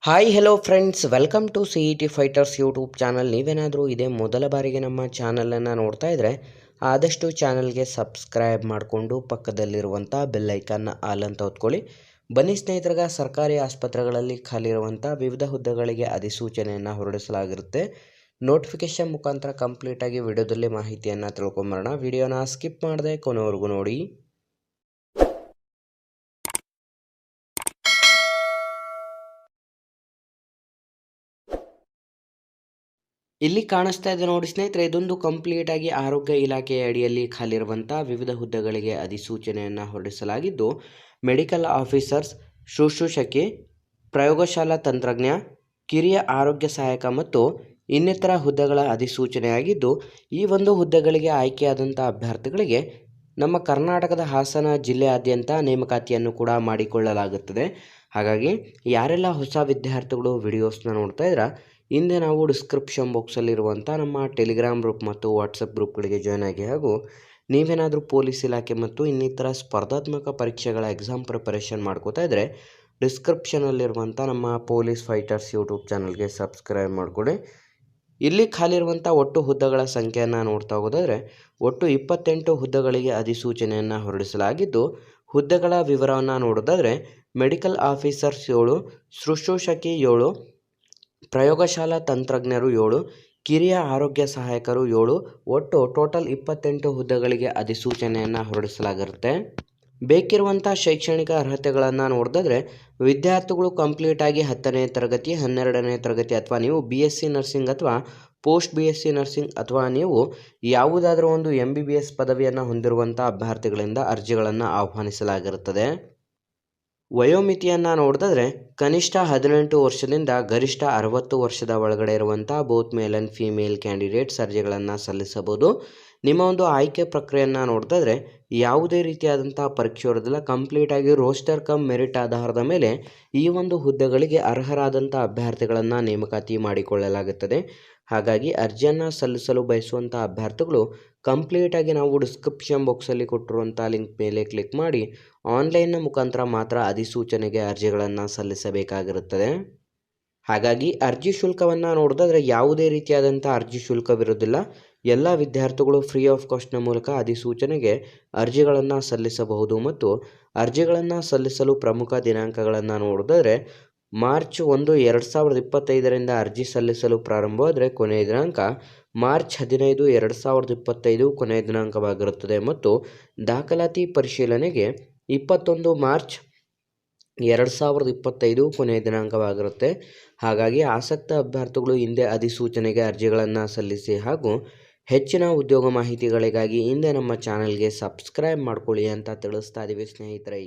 Hi hello friends, welcome to C E T fighters YouTube channel. ನೀವೇನಾದರೂ ಇದೇ ಮೊದಲ ಬಾರಿಗೆ ನಮ್ಮ ಚಾನಲನ್ನು ನೋಡ್ತಾ ಇದ್ದರೆ ಆದಷ್ಟು ಚಾನಲ್ಗೆ ಸಬ್ಸ್ಕ್ರೈಬ್ ಮಾಡಿಕೊಂಡು ಪಕ್ಕದಲ್ಲಿರುವಂಥ ಬೆಲ್ಲೈಕನ್ನ ಆಲ್ ಅಂತ ಹೊತ್ಕೊಳ್ಳಿ. ಬನ್ನಿ ಸ್ನೇಹಿತರಿಗೆ, ಸರ್ಕಾರಿ ಆಸ್ಪತ್ರೆಗಳಲ್ಲಿ ಖಾಲಿ ಇರುವಂಥ ವಿವಿಧ ಹುದ್ದೆಗಳಿಗೆ ಅಧಿಸೂಚನೆಯನ್ನು ಹೊರಡಿಸಲಾಗಿರುತ್ತೆ. ನೋಟಿಫಿಕೇಶನ್ ಮುಖಾಂತರ ಕಂಪ್ಲೀಟಾಗಿ ವಿಡಿಯೋದಲ್ಲಿ ಮಾಹಿತಿಯನ್ನು ತಿಳ್ಕೊಂಬರೋಣ. ವಿಡಿಯೋನ ಸ್ಕಿಪ್ ಮಾಡದೆ ಕೊನೆವರೆಗೂ ನೋಡಿ. ಇಲ್ಲಿ ಕಾಣಿಸ್ತಾ ಇದೆ ನೋಡಿ ಸ್ನೇಹಿತರೆ, ಇದೊಂದು ಕಂಪ್ಲೀಟ್ ಆಗಿ ಆರೋಗ್ಯ ಇಲಾಖೆಯ ಅಡಿಯಲ್ಲಿ ಖಾಲಿರುವಂಥ ವಿವಿಧ ಹುದ್ದೆಗಳಿಗೆ ಅಧಿಸೂಚನೆಯನ್ನು ಹೊರಡಿಸಲಾಗಿದ್ದು, ಮೆಡಿಕಲ್ ಆಫೀಸರ್ಸ್, ಶುಶ್ರೂಷಕಿ, ಪ್ರಯೋಗಶಾಲಾ ತಂತ್ರಜ್ಞ, ಕಿರಿಯ ಆರೋಗ್ಯ ಸಹಾಯಕ ಮತ್ತು ಇನ್ನಿತರ ಹುದ್ದೆಗಳ ಅಧಿಸೂಚನೆಯಾಗಿದ್ದು, ಈ ಒಂದು ಹುದ್ದೆಗಳಿಗೆ ಆಯ್ಕೆಯಾದಂಥ ಅಭ್ಯರ್ಥಿಗಳಿಗೆ ನಮ್ಮ ಕರ್ನಾಟಕದ ಹಾಸನ ಜಿಲ್ಲೆಯಾದ್ಯಂತ ನೇಮಕಾತಿಯನ್ನು ಕೂಡ ಮಾಡಿಕೊಳ್ಳಲಾಗುತ್ತದೆ. ಹಾಗಾಗಿ ಯಾರೆಲ್ಲ ಹೊಸ ವಿದ್ಯಾರ್ಥಿಗಳು ವಿಡಿಯೋಸ್ನ ನೋಡ್ತಾ ಇದ್ದೀರಾ, ಹಿಂದೆ ನಾವು ಡಿಸ್ಕ್ರಿಪ್ಷನ್ ಬಾಕ್ಸಲ್ಲಿರುವಂಥ ನಮ್ಮ ಟೆಲಿಗ್ರಾಮ್ ಗ್ರೂಪ್ ಮತ್ತು ವಾಟ್ಸಪ್ ಗ್ರೂಪ್ಗಳಿಗೆ ಜಾಯ್ನ್ ಆಗಿ, ಹಾಗೂ ನೀವೇನಾದರೂ ಪೊಲೀಸ್ ಇಲಾಖೆ ಮತ್ತು ಇನ್ನಿತರ ಸ್ಪರ್ಧಾತ್ಮಕ ಪರೀಕ್ಷೆಗಳ ಎಕ್ಸಾಮ್ ಪ್ರಿಪರೇಷನ್ ಮಾಡ್ಕೋತಾ ಇದ್ದರೆ ಡಿಸ್ಕ್ರಿಪ್ಷನಲ್ಲಿರುವಂಥ ನಮ್ಮ ಪೊಲೀಸ್ ಫೈಟರ್ಸ್ ಯೂಟ್ಯೂಬ್ ಚಾನಲ್ಗೆ ಸಬ್ಸ್ಕ್ರೈಬ್ ಮಾಡಿಕೊಡಿ. ಇಲ್ಲಿ ಖಾಲಿರುವಂಥ ಒಟ್ಟು ಹುದ್ದೆಗಳ ಸಂಖ್ಯೆಯನ್ನು ನೋಡ್ತಾ ಹೋಗೋದಾದರೆ ಒಟ್ಟು 28 ಹುದ್ದೆಗಳಿಗೆ ಅಧಿಸೂಚನೆಯನ್ನು ಹೊರಡಿಸಲಾಗಿದ್ದು, ಹುದ್ದೆಗಳ ವಿವರವನ್ನು ನೋಡೋದಾದರೆ ಮೆಡಿಕಲ್ ಆಫೀಸರ್ಸ್ 7, ಶುಶ್ರೂಷಕಿ 7, ಪ್ರಯೋಗಶಾಲಾ ತಂತ್ರಜ್ಞರು 7, ಕಿರಿಯ ಆರೋಗ್ಯ ಸಹಾಯಕರು 7, ಒಟ್ಟು ಟೋಟಲ್ 28 ಹುದ್ದೆಗಳಿಗೆ ಅಧಿಸೂಚನೆಯನ್ನು ಹೊರಡಿಸಲಾಗಿರುತ್ತೆ. ಬೇಕಿರುವಂಥ ಶೈಕ್ಷಣಿಕ ಅರ್ಹತೆಗಳನ್ನು ನೋಡಿದ್ರೆ ವಿದ್ಯಾರ್ಥಿಗಳು ಕಂಪ್ಲೀಟಾಗಿ 10ನೇ ತರಗತಿ, 12ನೇ ತರಗತಿ ಅಥವಾ ನೀವು BSc ನರ್ಸಿಂಗ್ ಅಥವಾ ಪೋಸ್ಟ್ BSc ನರ್ಸಿಂಗ್ ಅಥವಾ ನೀವು ಯಾವುದಾದ್ರೂ ಒಂದು MBBS ಪದವಿಯನ್ನು ಹೊಂದಿರುವಂಥ ಅಭ್ಯರ್ಥಿಗಳಿಂದ ಅರ್ಜಿಗಳನ್ನು ಆಹ್ವಾನಿಸಲಾಗಿರುತ್ತದೆ. ವಯೋಮಿತಿಯನ್ನು ನೋಡಿದ್ರೆ ಕನಿಷ್ಠ 18 ವರ್ಷದಿಂದ ಗರಿಷ್ಠ 60 ವರ್ಷದ ಒಳಗಡೆ ಇರುವಂಥ both male and female candidates ಅರ್ಜಿಗಳನ್ನು ಸಲ್ಲಿಸಬಹುದು. ನಿಮ್ಮ ಒಂದು ಆಯ್ಕೆ ಪ್ರಕ್ರಿಯೆಯನ್ನು ನೋಡಿದ್ರೆ ಯಾವುದೇ ರೀತಿಯಾದಂಥ ಪರೀಕ್ಷೆ ಇರೋದಿಲ್ಲ. ಕಂಪ್ಲೀಟಾಗಿ ರೋಸ್ಟರ್ ಕಮ್ ಮೆರಿಟ್ ಆಧಾರದ ಮೇಲೆ ಈ ಒಂದು ಹುದ್ದೆಗಳಿಗೆ ಅರ್ಹರಾದಂಥ ಅಭ್ಯರ್ಥಿಗಳನ್ನು ನೇಮಕಾತಿ ಮಾಡಿಕೊಳ್ಳಲಾಗುತ್ತದೆ. ಹಾಗಾಗಿ ಅರ್ಜಿಯನ್ನು ಸಲ್ಲಿಸಲು ಬಯಸುವಂಥ ಅಭ್ಯರ್ಥಿಗಳು ಕಂಪ್ಲೀಟಾಗಿ ನಾವು ಡಿಸ್ಕ್ರಿಪ್ಷನ್ ಬಾಕ್ಸಲ್ಲಿ ಕೊಟ್ಟಿರುವಂಥ ಲಿಂಕ್ ಮೇಲೆ ಕ್ಲಿಕ್ ಮಾಡಿ ಆನ್ಲೈನ್ನ ಮುಖಾಂತರ ಮಾತ್ರ ಅಧಿಸೂಚನೆಗೆ ಅರ್ಜಿಗಳನ್ನು ಸಲ್ಲಿಸಬೇಕಾಗಿರುತ್ತದೆ. ಹಾಗಾಗಿ ಅರ್ಜಿ ಶುಲ್ಕವನ್ನು ನೋಡಿದ್ರೆ ಯಾವುದೇ ರೀತಿಯಾದಂಥ ಅರ್ಜಿ ಶುಲ್ಕವಿರೋದಿಲ್ಲ. ಎಲ್ಲ ವಿದ್ಯಾರ್ಥಿಗಳು ಫ್ರೀ ಆಫ್ ಕಾಸ್ಟ್ನ ಮೂಲಕ ಅಧಿಸೂಚನೆಗೆ ಅರ್ಜಿಗಳನ್ನು ಸಲ್ಲಿಸಬಹುದು. ಮತ್ತು ಅರ್ಜಿಗಳನ್ನು ಸಲ್ಲಿಸಲು ಪ್ರಮುಖ ದಿನಾಂಕಗಳನ್ನು ನೋಡಿದ್ರೆ ಮಾರ್ಚ್ 1, 2025ರಿಂದ ಅರ್ಜಿ ಸಲ್ಲಿಸಲು ಪ್ರಾರಂಭವಾದರೆ ಕೊನೆಯ ದಿನಾಂಕ ಮಾರ್ಚ್ 15, 2025 ಕೊನೆಯ ದಿನಾಂಕವಾಗಿರುತ್ತದೆ. ಮತ್ತು ದಾಖಲಾತಿ ಪರಿಶೀಲನೆಗೆ 21 ಮಾರ್ಚ್ 2025 ಕೊನೆಯ ದಿನಾಂಕವಾಗಿರುತ್ತೆ. ಹಾಗಾಗಿ ಆಸಕ್ತ ಅಭ್ಯರ್ಥಿಗಳು ಹಿಂದೆ ಅಧಿಸೂಚನೆಗೆ ಅರ್ಜಿಗಳನ್ನು ಸಲ್ಲಿಸಿ, ಹಾಗೂ ಹೆಚ್ಚಿನ ಉದ್ಯೋಗ ಮಾಹಿತಿಗಳಿಗಾಗಿ ಹಿಂದೆ ನಮ್ಮ ಚಾನಲ್ಗೆ ಸಬ್ಸ್ಕ್ರೈಬ್ ಮಾಡ್ಕೊಳ್ಳಿ ಅಂತ ತಿಳಿಸ್ತಾ ಇದ್ದೀವಿ ಸ್ನೇಹಿತರೆ.